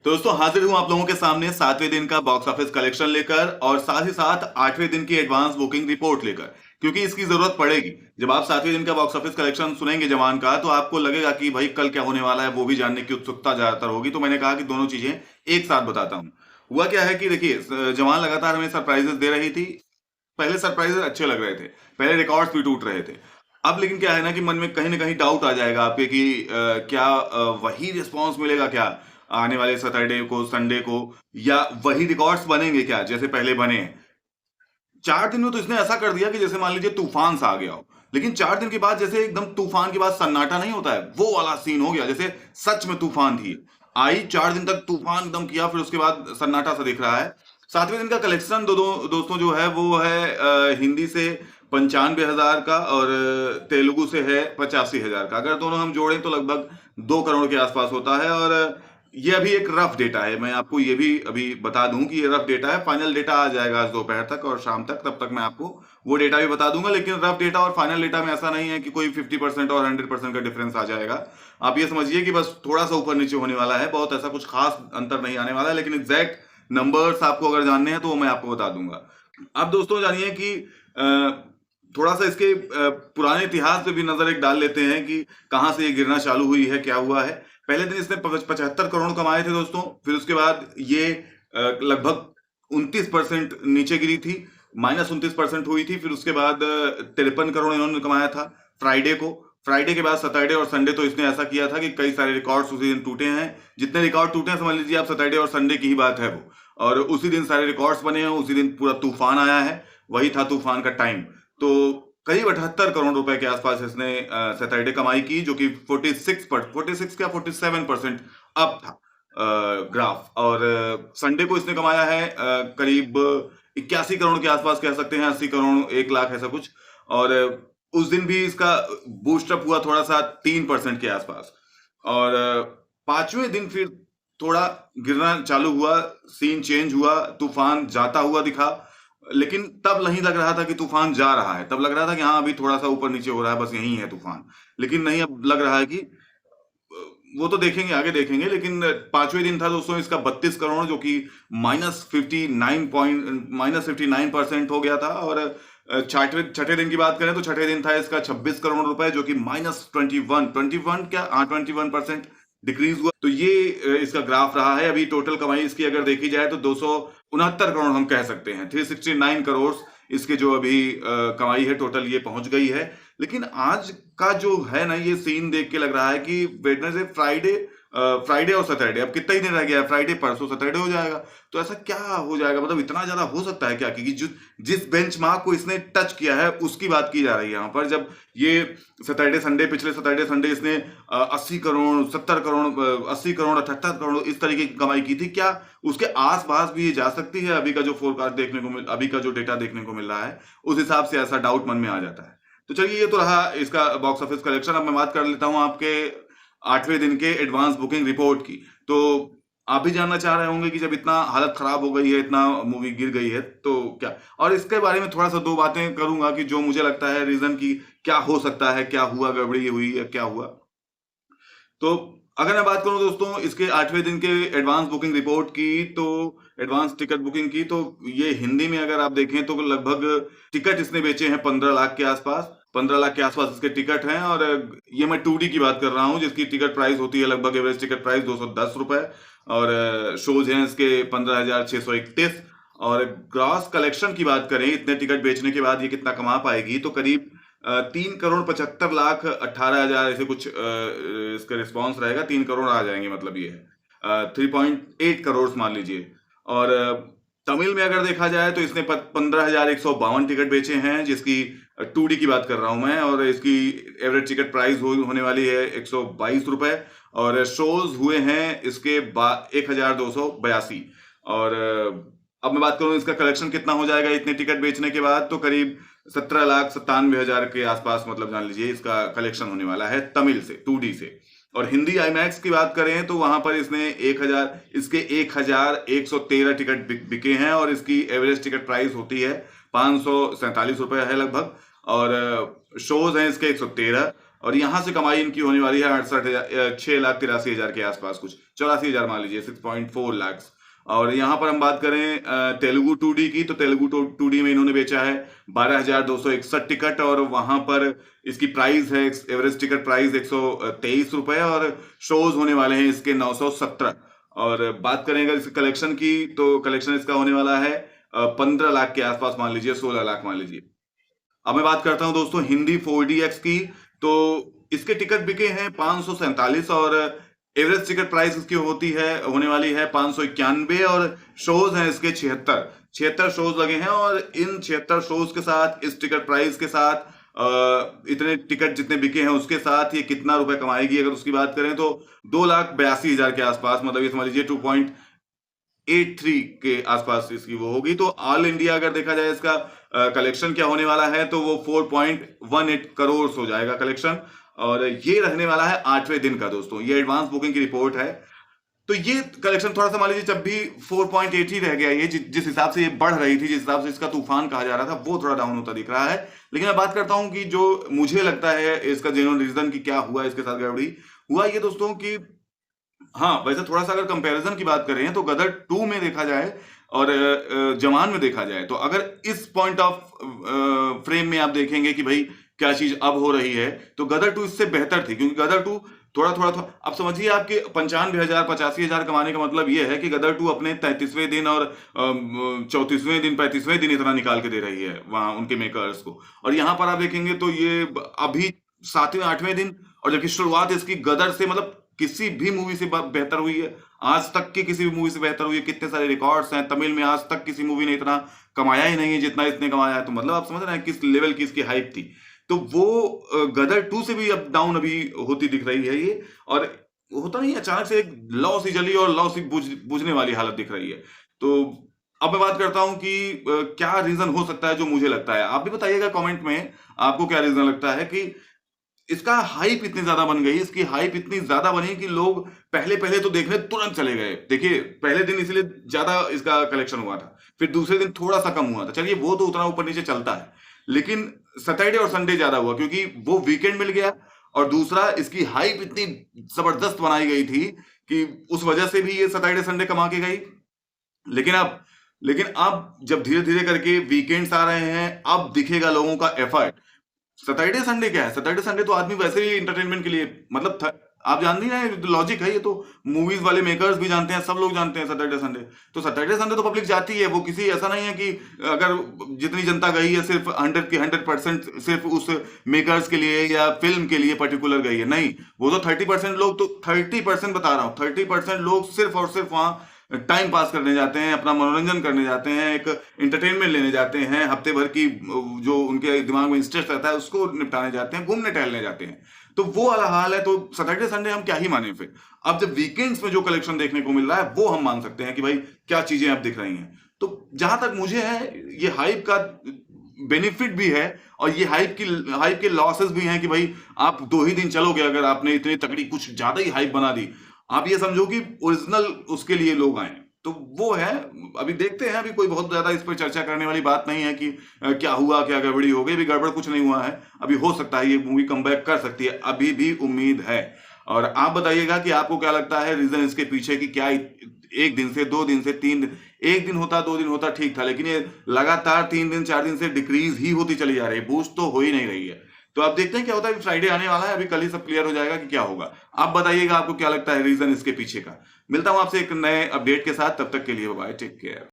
तो दोस्तों हाजिर हूं आप लोगों के सामने 7वें दिन का बॉक्स ऑफिस कलेक्शन लेकर और साथ ही साथ 8वें दिन की एडवांस बुकिंग रिपोर्ट लेकर, क्योंकि इसकी जरूरत पड़ेगी। जब आप 7वें दिन का बॉक्स ऑफिस कलेक्शन सुनेंगे जवान का, तो आपको लगेगा कि भाई कल क्या होने वाला है वो भी जानने की उत्सुकता ज्यादातर होगी। तो मैंने कहा कि दोनों चीजें एक साथ बताता हूं। हुआ क्या है कि देखिए, जवान लगातार हमें सरप्राइजेस दे रही थी। पहले सरप्राइजेस अच्छे लग रहे थे, पहले रिकॉर्ड्स भी टूट रहे थे। अब लेकिन क्या है ना कि मन में कहीं ना कहीं डाउट आ जाएगा आपके कि क्या वही रिस्पॉन्स मिलेगा क्या आने वाले सैटरडे को, संडे को, या वही रिकॉर्ड्स बनेंगे क्या जैसे पहले बने हैं। 4 दिन में तो इसने ऐसा कर दिया कि जैसे मान लीजिए तूफान सा आ गया हो। लेकिन 4 दिन के बाद जैसे एकदम तूफान के बाद सन्नाटा नहीं होता है, वो वाला सीन हो गया, जैसे सच में तूफान थी। आई 4 दिन तक तूफान एकदम किया, फिर उसके बाद सन्नाटा सा दिख रहा है। 7वें दिन का कलेक्शन दोस्तों जो है वो है हिंदी से 95,000 का और तेलुगु से है 85,000 का। अगर दोनों हम जोड़ें तो लगभग 2 करोड़ के आसपास होता है। और ये अभी एक रफ डेटा है, मैं आपको ये भी अभी बता दूं कि ये रफ डेटा है। फाइनल डेटा आ जाएगा आज दोपहर तक और शाम तक, तब तक मैं आपको वो डेटा भी बता दूंगा। लेकिन रफ डेटा और फाइनल डेटा में ऐसा नहीं है कि कोई 50% और 100% का डिफरेंस आ जाएगा। आप ये समझिए कि बस थोड़ा सा ऊपर नीचे होने वाला है, बहुत ऐसा कुछ खास अंतर नहीं आने वाला है। लेकिन एग्जैक्ट नंबर्स आपको अगर जानने हैं तो वो मैं आपको बता दूंगा। अब दोस्तों जानिए कि थोड़ा सा इसके पुराने इतिहास पे भी नजर एक डाल लेते हैं कि कहां से ये गिरना चालू हुई है, क्या हुआ है। पहले दिन इसने 75 करोड़ कमाए थे दोस्तों। फिर उसके बाद ये लगभग 29% नीचे गिरी थी, -29% हुई थी। फिर उसके बाद 53 करोड़ इन्होंने कमाया था फ्राइडे को। फ्राइडे के बाद सैटरडे और संडे तो इसने ऐसा किया था कि कई सारे रिकॉर्ड्स उसी दिन टूटे हैं। जितने रिकॉर्ड टूटे हैं समझ लीजिए आप सैटरडे और संडे की ही बात है वो। और उसी दिन सारे रिकॉर्ड्स बने हैं, उसी दिन पूरा तूफान आया है, वही था तूफान का टाइम। तो करीब 78 करोड़ रुपए के आसपास इसने सैटरडे कमाई की, जो कि 46 क्या 47% अप था ग्राफ। और संडे को इसने कमाया है करीब 81 करोड़ के आसपास, कह सकते हैं 80 करोड़ 1 लाख ऐसा कुछ। और उस दिन भी इसका बूस्टअप हुआ थोड़ा सा 3% के आसपास। और 5वें दिन फिर थोड़ा गिरना चालू हुआ, सीन चेंज हुआ, तूफान जाता हुआ दिखा। लेकिन तब नहीं लग रहा था कि तूफान जा रहा है, तब लग रहा था कि हाँ अभी थोड़ा सा ऊपर नीचे हो रहा है, बस यही है तूफान। लेकिन नहीं, अब लग रहा है कि वो तो देखेंगे, आगे देखेंगे। लेकिन 5वें दिन था दोस्तों इसका 32 करोड़, जो कि -59% हो गया था। और छठे दिन की बात करें तो छठे दिन था इसका 26 करोड़ रुपए, जो कि -21 क्या, हाँ 21% डिक्रीज हुआ। तो ये इसका ग्राफ रहा है। अभी टोटल कमाई इसकी अगर देखी जाए तो 269 करोड़ हम कह सकते हैं। 369 करोड़ इसके जो अभी कमाई है टोटल, ये पहुंच गई है। लेकिन आज का जो है ना, ये सीन देख के लग रहा है कि वेडनेसडे, फ्राइडे और सैटरडे, अब कितना ही दिन रह गया है, फ्राइडे परसों सैटरडे हो जाएगा। तो ऐसा क्या हो जाएगा, मतलब इतना ज्यादा हो सकता है क्या? क्योंकि जिस बेंचमार्क को इसने टच किया है उसकी बात की जा रही है यहाँ पर। जब ये सैटरडे संडे, पिछले सैटरडे संडे इसने 80 करोड़, 70 करोड़, 80 करोड़, 78 करोड़ इस तरीके की कमाई की थी, क्या उसके आसपास भी ये जा सकती है? अभी का जो फोरकास्ट देखने को अभी का जो डेटा देखने को मिल रहा है, उस हिसाब से ऐसा डाउट मन में आ जाता है। तो चलिए, ये तो रहा इसका बॉक्स ऑफिस कलेक्शन। अब मैं बात कर लेता हूं आपके 8वें दिन के एडवांस बुकिंग रिपोर्ट की। तो आप भी जानना चाह रहे होंगे कि जब इतना हालत खराब हो गई है, इतना मूवी गिर गई है, तो क्या। और इसके बारे में थोड़ा सा दो बातें करूंगा कि जो मुझे लगता है रीजन की क्या हो सकता है, क्या हुआ, गड़बड़ी हुई या क्या हुआ। तो अगर मैं बात करूं दोस्तों इसके 8वें दिन के एडवांस बुकिंग रिपोर्ट की, तो एडवांस टिकट बुकिंग की, तो ये हिंदी में अगर आप देखें तो लगभग टिकट इसने बेचे हैं 15 लाख के आसपास। 15 लाख के आसपास इसके टिकट हैं। और ये मैं 2D की बात कर रहा हूं, जिसकी टिकट प्राइस होती है लगभग, एवरेज टिकट प्राइस 210 रुपए। और शोज हैं इसके 15,631। और ग्रॉस कलेक्शन की बात करें, इतने टिकट बेचने के बाद ये कितना कमा पाएगी, तो करीब 3,75,18,000 ऐसे कुछ इसका रिस्पॉन्स रहेगा। 3 करोड़ आ जाएंगे, मतलब ये है 3.8 करोड़ मान लीजिए। और तमिल में अगर देखा जाए तो इसने 15,152 टिकट बेचे हैं, जिसकी 2D की बात कर रहा हूं मैं। और इसकी एवरेज टिकट प्राइस होने वाली है 122 रुपए। और शोज हुए हैं इसके 1,282। और अब मैं बात करूं इसका कलेक्शन कितना हो जाएगा इतने टिकट बेचने के बाद, तो करीब 17,97,000 के आसपास, मतलब जान लीजिए इसका कलेक्शन होने वाला है तमिल से, 2D से। और हिंदी आईमैक्स की बात करें तो वहां पर इसने 1,113 टिकट बिके हैं। और इसकी एवरेज टिकट प्राइस होती है 547 रुपए है लगभग। और शोज हैं इसके 113। और यहां से कमाई इनकी होने वाली है 6,83,000 के आसपास, कुछ 84,000 मान लीजिए, 6.4 लाख। और यहाँ पर हम बात करें तेलुगु 2D की, तो तेलुगु 2D में इन्होंने बेचा है 12,261 टिकट, और वहां पर इसकी प्राइस है, एवरेज टिकट प्राइस 123 रुपए, और शोज होने वाले हैं इसके 917। और बात करें अगर इसके कलेक्शन की, तो कलेक्शन इसका होने वाला है 15 लाख के आसपास मान लीजिए, 16 लाख मान लीजिए। अब मैं बात करता हूं दोस्तों हिंदी 4DX की, तो इसके टिकट बिके हैं 547, और एवरेज टिकट प्राइस इसकी होने वाली है 591, और शोज हैं इसके 76 शोज लगे हैं। और इन 76 शोज के साथ, इस टिकट प्राइस के साथ, इतने टिकट जितने बिके हैं उसके साथ ये कितना रुपए कमाएगी अगर उसकी बात करें, तो 2,82,000 के आसपास, मतलब ये समझ लीजिए 2.83 के आसपास इसकी वो होगी। तो ऑल इंडिया अगर देखा जाए इसका कलेक्शन क्या होने वाला है, तो वो 4.18 करोड़ हो जाएगा कलेक्शन, और ये रहने वाला है 8वें दिन का दोस्तों। ये एडवांस बुकिंग की रिपोर्ट है। तो ये कलेक्शन थोड़ा सा मान लीजिए, जब भी 4.8 ही रह गया, ये जिस हिसाब से ये बढ़ रही थी, जिस हिसाब से इसका तूफान कहा जा रहा था, वो थोड़ा डाउन होता दिख रहा है। लेकिन मैं बात करता हूं कि जो मुझे लगता है इसका जेन्युइन रीजन कि क्या हुआ इसके साथ गड़बड़ी, हुआ ये दोस्तों कि हाँ, वैसे थोड़ा सा अगर कंपैरिजन की बात करें तो गदर 2 में देखा जाए और जवान में देखा जाए, तो अगर इस पॉइंट ऑफ फ्रेम में आप देखेंगे कि भाई क्या चीज अब हो रही है, तो गदर 2 इससे बेहतर थी, क्योंकि गदर 2 थोड़ा अब समझिए आपके 95,000 85,000 कमाने का मतलब ये है कि गदर 2 अपने 33वें दिन और 34वें दिन 35वें दिन इतना निकाल के दे रही है वहां उनके मेकर्स को। और यहां पर आप देखेंगे तो ये अभी 7वें 8वें दिन, और जबकि शुरुआत इसकी गदर से, मतलब किसी भी मूवी से बेहतर हुई है, आज तक की किसी भी मूवी से बेहतर हुई है। कितने सारे रिकॉर्ड्स हैं, तमिल में आज तक किसी मूवी ने इतना कमाया ही नहीं है जितना इसने कमाया है। तो मतलब आप समझ रहे हैं किस लेवल की इसकी हाइप थी। तो वो गदर 2 से भी अप डाउन अभी होती दिख रही है ये, और होता नहीं, अचानक से एक लौ सी जली और लौ सी बुझने वाली हालत दिख रही है। तो अब मैं बात करता हूं कि क्या रीजन हो सकता है जो मुझे लगता है। आप भी बताइएगा कमेंट में आपको क्या रीजन लगता है कि इसका हाइप इतनी ज्यादा बन गई, इसकी हाइप इतनी ज्यादा बनी कि लोग पहले तो देखने तुरंत चले गए। देखिए पहले दिन इसलिए ज्यादा इसका कलेक्शन हुआ था, फिर दूसरे दिन थोड़ा सा कम हुआ था, चलिए वो तो उतना ऊपर नीचे चलता है, लेकिन सैटरडे और संडे ज्यादा हुआ क्योंकि वो वीकेंड मिल गया, और दूसरा इसकी हाइप इतनी जबरदस्त बनाई गई थी कि उस वजह से भी ये सैटरडे संडे कमा के गई। लेकिन अब जब धीरे धीरे करके वीकेंड्स आ रहे हैं, अब दिखेगा लोगों का एफर्ट। सैटरडे संडे क्या है, सैटरडे संडे तो आदमी वैसे ही एंटरटेनमेंट के लिए, मतलब आप जानते हैं ना, लॉजिक है ये, तो मूवीज वाले मेकर्स भी जानते हैं, सब लोग जानते हैं सैटरडे संडे। तो सैटरडे संडे तो पब्लिक जाती है, वो किसी ऐसा नहीं है कि अगर जितनी जनता गई है सिर्फ 100% सिर्फ उस मेकर्स के लिए या फिल्म के लिए पर्टिकुलर गई है, नहीं, वो तो 30% लोग, तो 30% बता रहा हूँ, 30% लोग सिर्फ और सिर्फ वहां टाइम पास करने जाते हैं, अपना मनोरंजन करने जाते हैं, एक एंटरटेनमेंट लेने जाते हैं, हफ्ते भर की जो उनके दिमाग में स्ट्रेस रहता है उसको निपटाने जाते हैं, घूमने टहलने जाते हैं। तो वो वाला हाल है। तो सैटरडे संडे हम क्या ही माने फिर। अब जब वीकेंड्स में जो कलेक्शन देखने को मिल रहा है वो हम मान सकते हैं कि भाई क्या चीजें अब दिख रही हैं। तो जहां तक मुझे है, ये हाइप का बेनिफिट भी है और ये हाइप के लॉसेस भी हैं कि भाई आप 2 ही दिन चलोगे, अगर आपने इतनी तगड़ी कुछ ज्यादा ही हाइप बना दी, आप ये समझो कि ओरिजिनल उसके लिए लोग आए, तो वो है। अभी देखते हैं, अभी कोई बहुत ज्यादा इस पर चर्चा करने वाली बात नहीं है कि क्या हुआ, क्या गड़बड़ी हो गई। अभी गड़बड़ कुछ नहीं हुआ है, अभी हो सकता है ये मूवी कमबैक कर सकती है, अभी भी उम्मीद है। और आप बताइएगा कि आपको क्या लगता है रीजन इसके पीछे की, क्या 1 दिन से 2 दिन से 3 दिन, 1 दिन होता 2 दिन होता ठीक था, लेकिन ये लगातार 3 दिन 4 दिन से डिक्रीज ही होती चली जा रही है, बूस्ट तो हो ही नहीं रही है। तो आप देखते हैं क्या होता है। फ्राइडे आने वाला है, अभी कल ही सब क्लियर हो जाएगा कि क्या होगा। आप बताइएगा आपको क्या लगता है रीजन इसके पीछे का। मिलता हूं आपसे एक नए अपडेट के साथ, तब तक के लिए बाय, टेक केयर।